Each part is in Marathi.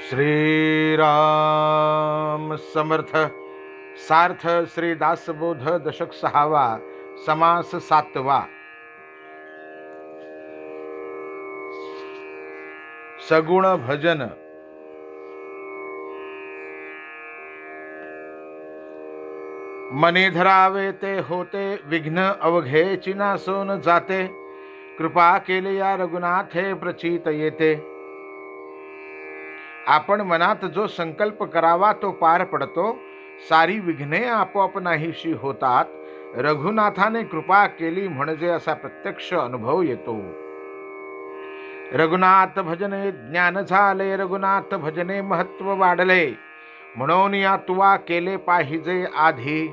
श्रीराम समर्थ सार्थ श्री दासबोध दशक 6वा समास 7वा सगुण भजन। मनी धरावे ते होते विघ्न अवघे चिनासोन जाते। कृपा केली या रघुनाथे प्रचित येते। आपण मनात जो संकल्प करावा तो पार पडतो। सारी विघ्ने आपोआप नाहीशी होतात। रघुनाथाने कृपा केली म्हणजे असा प्रत्यक्ष अनुभव येतो। रघुनाथ भजने ज्ञान झाले, रघुनाथ भजने महत्व वाढले, म्हणून या तुवा केले पाहिजे आधी।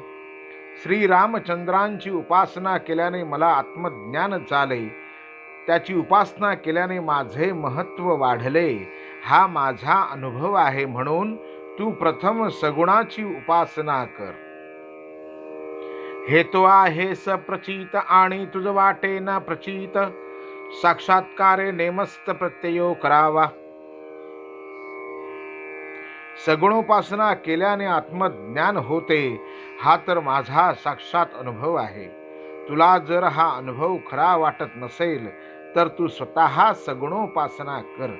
श्री रामचंद्रांची उपासना केल्याने मला आत्मज्ञान झाले, त्याची उपासना केल्याने माझे महत्व वाढले, हा माझा अनुभव आहे। म्हणून तू प्रथम सगुणाची उपासना कर। हे तो आहे सप्रचित आणि तुझ वाटे ना प्रचित, साक्षात्कारे नेमस्त प्रत्ययो करावा। सगुणोपासना केल्याने आत्मज्ञान होते, हा तर माझा साक्षात अनुभव आहे। तुला जर हा अनुभव खरा वाटत नसेल तर तू स्वतः सगुणोपासना कर।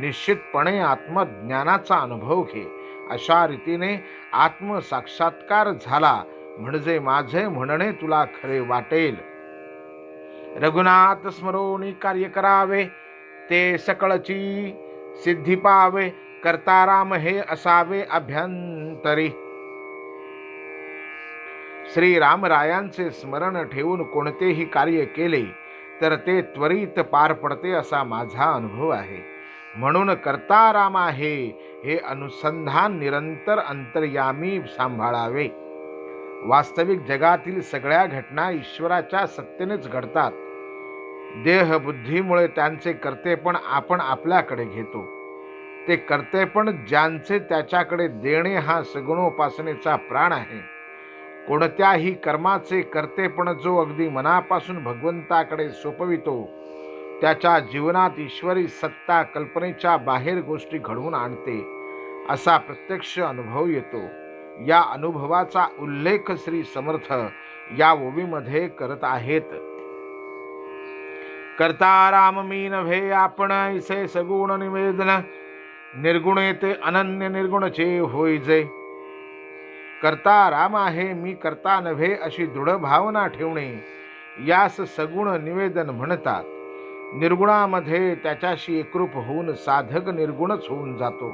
निश्चितपणे आत्मज्ञानाचा अनुभव घे। अशा रीतीने आत्मसाक्षात्कार झाला म्हणजे माझे म्हणणे तुला खरे वाटेल। रघुनाथ स्मरोनी कार्य करावे, ते सकळची सिद्धी पावे। करता राम हे असावे अभ्यंतरी। श्री रामरायांचे स्मरण ठेवून कोणतेही कार्य केले तर ते त्वरित पार पडते असा माझा अनुभव आहे। म्हणून करता राम आहे हे अनुसंधान निरंतर अंतर्यामी सांभाळावे। वास्तविक जगातील सगळ्या घटना ईश्वराच्या सत्तेनेच घडतात। देहबुद्धीमुळे त्यांचे कर्तेपण आपण आपल्याकडे घेतो। ते कर्तेपण ज्यांचे त्याच्याकडे देणे हा सगुणोपासनेचा प्राण आहे। कोणत्याही कर्माचे कर्तेपण जो अगदी मनापासून भगवंताकडे सोपवितो त्याच्या जीवनात ईश्वरी सत्ता कल्पनेच्या बाहेर गोष्टी घडवून आणते असा प्रत्यक्ष अनुभव येतो। या अनुभवाचा उल्लेख श्री समर्थ या ओवीमध्ये करत आहेत। करता राम मी नव्हे आपण ऐसे सगुण निवेदन, निर्गुणे ते अनन्य निर्गुणचे होईजे। करता राम आहे मी करता नव्हे अशी दृढ भावना ठेवणे यास सगुण निवेदन म्हणतात। निर्गुणामध्ये त्याच्याशी एकरूप होऊन साधक निर्गुणच होऊन जातो।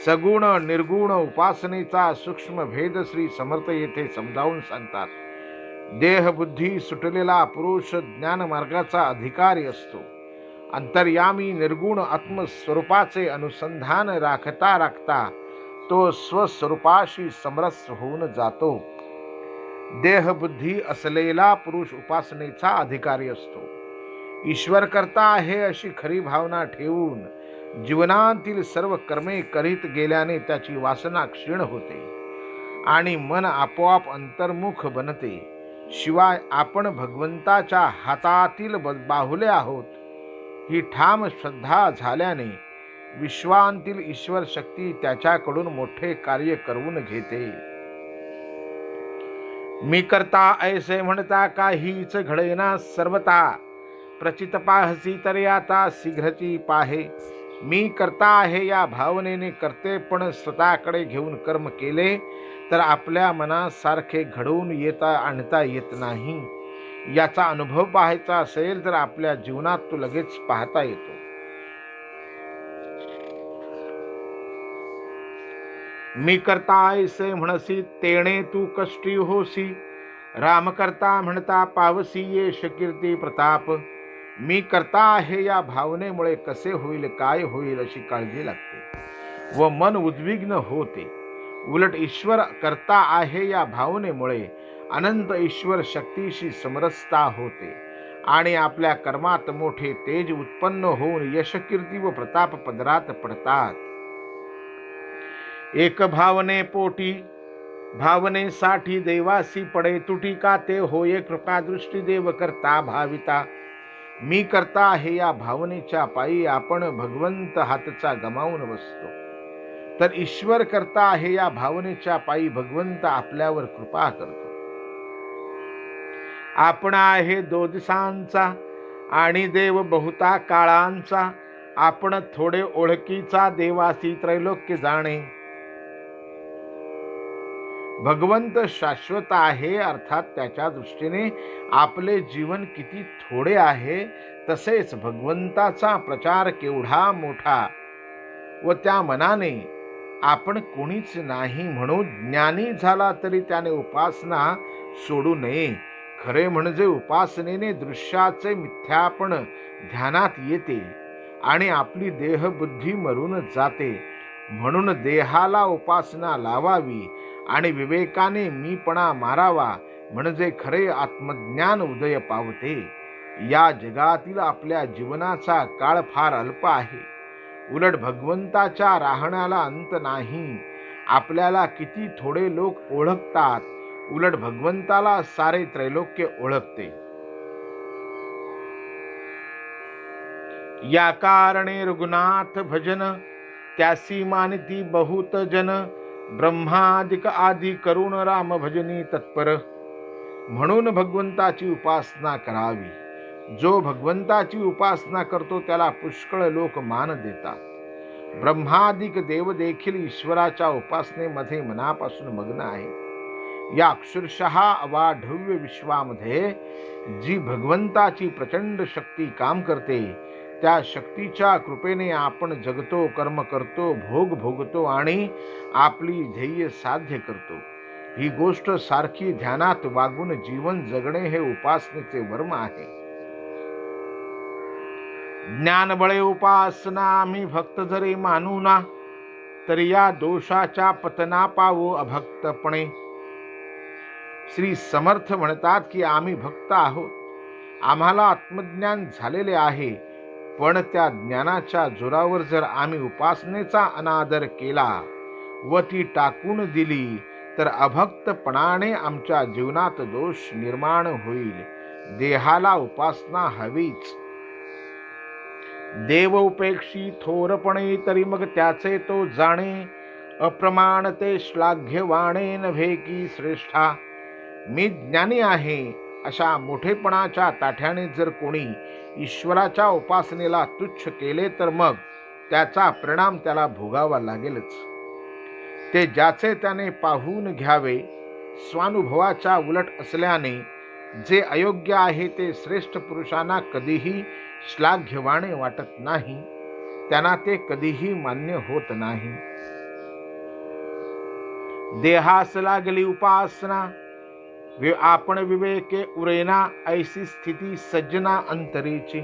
सगुण निर्गुण उपासनेचा सूक्ष्म भेद श्री समर्थ येथे समजावून सांगतात। देहबुद्धी सुटलेला पुरुष ज्ञान मार्गाचा अधिकारी असतो। अंतर्यामी निर्गुण आत्मस्वरूपाचे अनुसंधान राखता राखता तो स्वस्वरूपाशी समरस होऊन जातो। देहबुद्धी असलेला पुरुष उपासनेचा अधिकारी असतो। ईश्वर करता आहे अशी खरी भावना ठेवून जीवनातील सर्व कर्मे करीत गेल्याने त्याची वासना क्षीण होते आणि मन आपोआप अंतर्मुख बनते। शिवाय आपण भगवंताच्या हातातील बाहुले आहोत ही ठाम श्रद्धा झाल्याने विश्वांतील ईश्वर शक्ती त्याच्याकडून मोठे कार्य करवून घेते। मी करता ऐसे म्हणता काहीच घडेना सर्वता, प्रचित पाहसी तरी आता शीघ्रची पाहे। मी करता आहे या भावनेने कर्तेपण स्वतःकडे घेऊन कर्म केले तर आपल्या मनात सारखे घडवून आणता येत नाही। याचा अनुभव पाहायचा असेल तर आपल्या जीवनात तो लगेच पाहता येतो। मी करता ऐसे म्हणसी तेणे तू कष्टी होसी, राम करता म्हणता पावसी येश कीर्ती प्रताप। मी करता आहे या भावनेमुळे कसे होईल काय होईल अशी काळजी लागते व मन उद्विग्न होते। उलट ईश्वर करता आहे या भावनेमुळे अनंत ईश्वर शक्तीशी समरसता होते आणि आपल्या कर्मात मोठे तेज उत्पन्न होऊन यश कीर्ती व प्रताप पदरात पडतात। एक भावने पोटी भावनेसाठी देवासी पडे तुटी, का ते होये कृपा दृष्टी देव करता भाविता। मी करता आहे या भावनेच्या पायी आपण भगवंत हातचा गमावून बसतो। तर ईश्वर करता आहे या भावनेच्या पायी भगवंत आपल्यावर कृपा करतो. आपण आहे 2 दिवसांचा आणि देव बहुता काळांचा, आपण थोडे ओळखीचा देवासी त्रैलोक्य जाणे. भगवंत शाश्वत आहे, अर्थात त्याच्या दृष्टीने आपले जीवन किती थोडे आहे, तसेच भगवंताचा प्रचार केवढा मोठा व त्या मनाने आपण कोणीच नाही म्हणून ज्ञानी झाला तरी त्याने उपासना सोडू नये. खरे म्हणजे उपासनेने दृश्याचे मिथ्यापण ध्यानात येते आणि आपली देहबुद्धी मरून जाते. म्हणून देहाला उपासना लावावी आणि विवेकाने मीपणा मारावा, म्हणजे खरे आत्मज्ञान उदय पावते. या जगातील आपल्या जीवनाचा काळ फार अल्प आहे, उलट भगवंताच्या राहण्याला अंत नाही. आपल्याला किती थोडे लोक ओळखतात, उलट भगवंताला सारे त्रैलोक्य ओळखते. या कारणे रघुनाथ भजन, त्यासी मानिती बहुत जन. ब्रह्मादिक आदी करुण राम भजनी तत्पर. म्हणून भगवंताची उपासना करावी. जो भगवंताची उपासना करतो त्याला पुष्कळ लोक मान देतात. ब्रह्मादिक देव देखील ईश्वराच्या उपासनेमध्ये मनापासून मग्न आहे. या अक्षरशः अवाढव्य विश्वामध्ये जी भगवंताची प्रचंड शक्ती काम करते, त्या शक्तीच्या कृपेने आपण जगतो, कर्म करतो, भोग भोगतो आणि आपली ध्येय साध्य करतो. ही गोष्ट सारखी ध्यानात वागून जीवन जगणे हे उपासनेचे वर्म आहे. ज्ञानबळे उपासना आम्ही भक्त जरी मानू ना, तरी या दोषाच्या पतना पावो अभक्तपणे. श्री समर्थ म्हणतात की आम्ही भक्त आहोत, आम्हाला आत्मज्ञान झालेले आहे, पण त्या ज्ञानाच्या जोरावर जर आम्ही उपासनेचा अनादर केला व ती टाकून दिली तर अभक्तपणाने आमच्या जीवनात दोष निर्माण होईल. देहाला उपासना हवीच. देव उपेक्षी थोरपणे तरी मग त्याचे तो जाणे, अप्रमाण ते श्लाघ्यवाणे नव्हे की श्रेष्ठा. मी ज्ञानी आहे अशा मोठेपणाच्या ताठ्याने जर कोणी ईश्वराच्या उपासनेला तुच्छ केले तर मग त्याचा परिणाम त्याला भोगावा लागेलच. ते ज्याचे त्याने पाहून घ्यावे. स्वानुभवाच्या उलट असल्याने जे अयोग्य आहे ते श्रेष्ठ पुरुषांना कधीही श्लाघ्यवाणे वाटत नाही, त्यांना ते कधीही मान्य होत नाही. देहास लागली उपासना, आपण विवेके उरेना, ऐसी स्थिती सज्जना अंतरेची.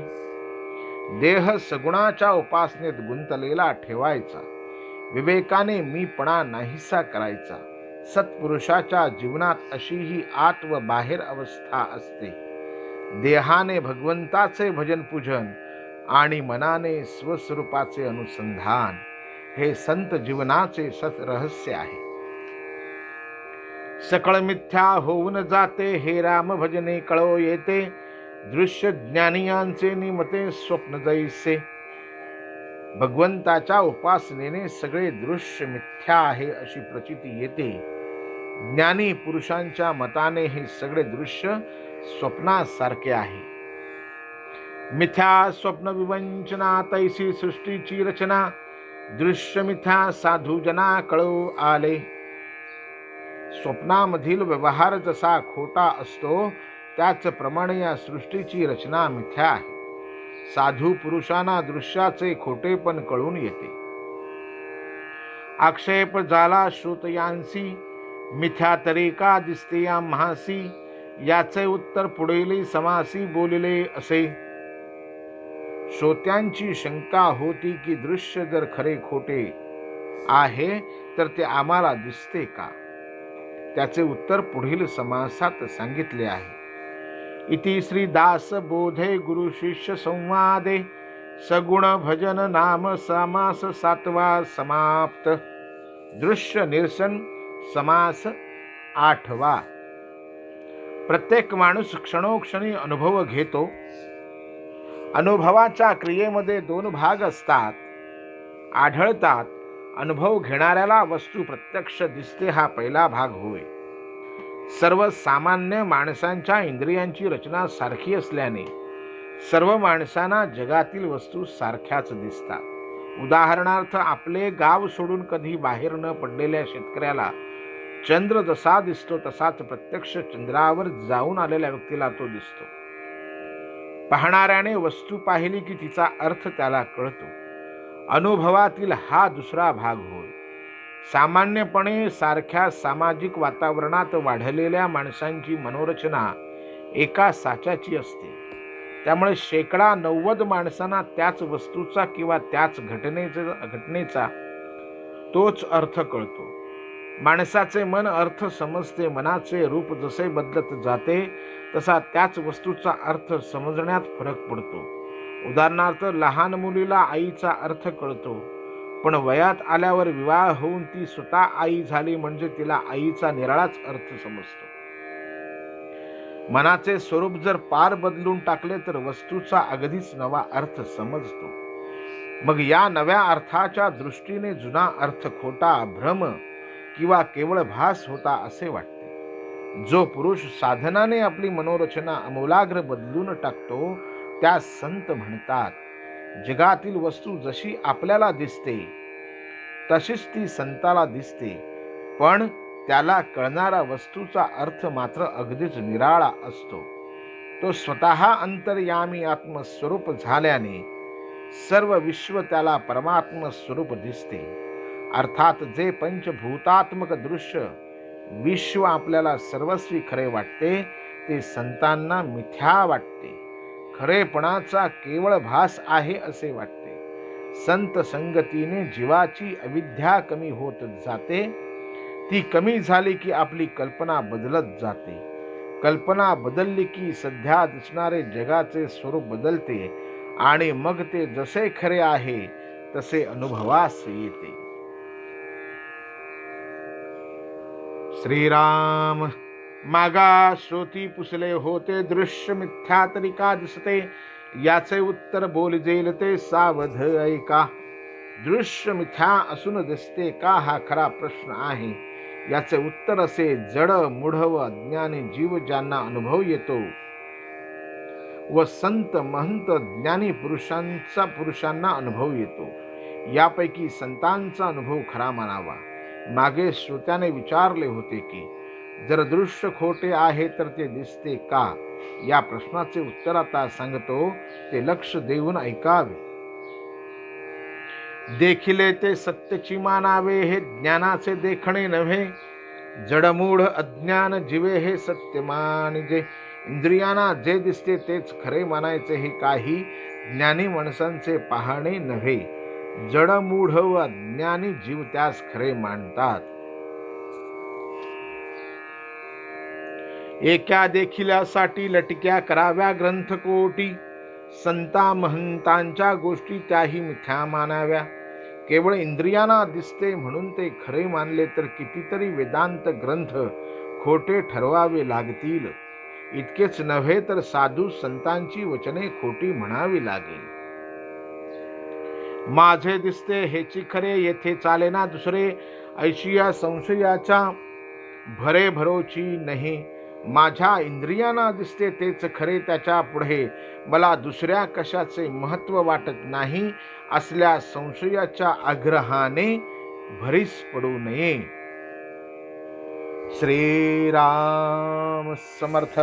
देह सगुणाच्या उपासनेत गुंतलेला ठेवायचा, विवेकाने मीपणा नाहीसा करायचा. सत्पुरुषाच्या जीवनात अशी ही आत व बाहेर अवस्था असते. देहाने भगवंताचे भजन पूजन आणि मनाने स्वस्वरूपाचे अनुसंधान हे संत जीवनाचे सत रहस्य आहे. सकळ मिथ्या होऊन जाते, हे राम भजने कळो येते. दृश्य ज्ञानियांचे निमते स्वप्न जैसे. भगवंताच्या उपासनेने सगळे दृश्य मिथ्या आहे अशी प्रचिती येते. ज्ञानी पुरुषांच्या मताने हे सगळे दृश्य स्वप्नासारखे आहे. मिथ्या स्वप्न विवंचना तैसी सृष्टीची रचना. दृश्य मिथ्या साधू जना कळो आले. स्वप्नामधील व्यवहार जसा खोटा असतो त्याचप्रमाणे या सृष्टीची रचना मिथ्या आहे. साधू पुरुषांना दृश्याचे खोटेपण कळून येते. आक्षेप झाला श्रोतयांसी, मिथ्या तरी का दिसते या म्हासी. याचे उत्तर पुढील समासी बोलिले असे. श्रोत्यांची शंका होती की दृश्य जर खरे खोटे आहे तर ते आम्हाला दिसते का. त्याचे उत्तर पुढील समासात सांगितले आहे. इति श्री दास बोधे गुरु शिष्य संवादे सगुण भजन नाम समास 7वा समाप्त. दृश्य निरसन समास 8वा. प्रत्येक माणूस क्षणोक्षणी अनुभव घेतो. अनुभवाच्या क्रियेमध्ये 2 भाग असतात, आढळतात. अनुभव घेणाऱ्याला वस्तू प्रत्यक्ष दिसते हा पहिला भाग होय. सर्व सामान्य माणसांच्या इंद्रियांची रचना सारखी असल्याने सर्व माणसांना जगातील वस्तू सारख्याच दिसतात. उदाहरणार्थ, आपले गाव सोडून कधी बाहेर न पडलेल्या शेतकऱ्याला चंद्र जसा दिसतो तसाच प्रत्यक्ष चंद्रावर जाऊन आलेल्या व्यक्तीला तो दिसतो. पाहणाऱ्याने वस्तू पाहिली की तिचा अर्थ त्याला कळतो. अनुभवातील हा दुसरा भाग होय. सामान्यपणे सारख्या सामाजिक वातावरणात वाढलेल्या माणसांची मनोरचना एका साच्याची असते. त्यामुळे 90% माणसांना त्याच वस्तूचा किंवा त्याच घटनेचा तोच अर्थ कळतो. माणसाचे मन अर्थ समजते. मनाचे रूप जसे बदलत जाते तसा त्याच वस्तूचा अर्थ समजण्यात फरक पडतो. उदाहरणार्थ, लहान मुलीला आईचा अर्थ कळतो, पण वयात आल्यावर विवाह होऊन ती स्वतः आई झाली म्हणजे तिला आईचा निराळाच अर्थ समजतो. मनाचे स्वरूप जर पार बदलून टाकले तर वस्तूचा अगदीच नवा अर्थ समजतो. मग या नव्या अर्थाच्या दृष्टीने जुना अर्थ खोटा, भ्रम किंवा केवळ भास होता असे वाटते. जो पुरुष साधनाने आपली मनोरचना आमूलाग्र बदलून टाकतो त्या संत म्हणतात. जगातील वस्तू जशी आपल्याला दिसते तशीच ती संताला दिसते, पण त्याला कळणारा वस्तूचा अर्थ मात्र अगदीच निराळा असतो. तो स्वतः अंतर्यामी आत्मस्वरूप झाल्याने सर्व विश्व त्याला परमात्म स्वरूप दिसते. अर्थात जे पंचभूतात्मक दृश्य विश्व आपल्याला सर्वस्वी खरे वाटते ते संतांना मिथ्या वाटते, खरेपणाचा केवळ भास आहे असे वाटते. संत संगतीने जीवाची अविद्या कमी होत जाते. ती कमी झाली की आपली कल्पना बदलत जाते. कल्पना बदलली की सध्या दिसणारे जगाचे स्वरूप बदलते आणि मग ते जसे खरे आहे तसे अनुभवास येते. श्रीराम. मागा श्रोती पुसले होते, दृश्य मिथ्या तरी का दिसते, याचे उत्तर बोलजेल ते सावध ऐका. दृश्य मिथ्या असून दिसते का हा खरा प्रश्न आहे. याचे उत्तर असे, जड मूढ व अज्ञानी जीव ज्यांना अनुभव येतो व संत महंत ज्ञानी पुरुषांना अनुभव येतो, यापैकी संतांचा अनुभव खरा मानावा. मागे श्रोत्याने विचारले होते की जर दृश्य खोटे आहे तर ते दिसते का. या प्रश्नाचे उत्तर आता सांगतो, ते लक्ष देऊन ऐकावे. देखिले ते सत्यची मानावे, हे ज्ञानाचे देखणे नव्हे. जडमूढ अज्ञान जीवे हे सत्य मानिजे. इंद्रियांना जे दिसते तेच खरे मानायचे हे काही ज्ञानी माणसांचे पाहणे नव्हे. जडमूढ व अज्ञानी जीव त्यास खरे मानतात. एका देखिल्यासाठी लटक्या कराव्या ग्रंथकोटी. संता महंतांच्या गोष्टी त्याही मिथ्या मानाव्या. केवळ इंद्रियांना दिसते म्हणून ते खरे मानले तर कितीतरी वेदांत ग्रंथ खोटे ठरवावे लागतील. इतकेच नव्हे तर साधू संतांची वचने खोटी म्हणावी लागेल. माझे दिसते हेची खरे, येथे चालेना दुसरे. ऐशिया संशयाच्या भरे भरोची नाही. माझ्या इंद्रियांना दिसते तेच खरे, त्याच्या पुढे मला दुसऱ्या कशाचे महत्व वाटत नाही. असल्या संशयाच्या आग्रहाने भरीस पडू नये. श्रीराम समर्थ.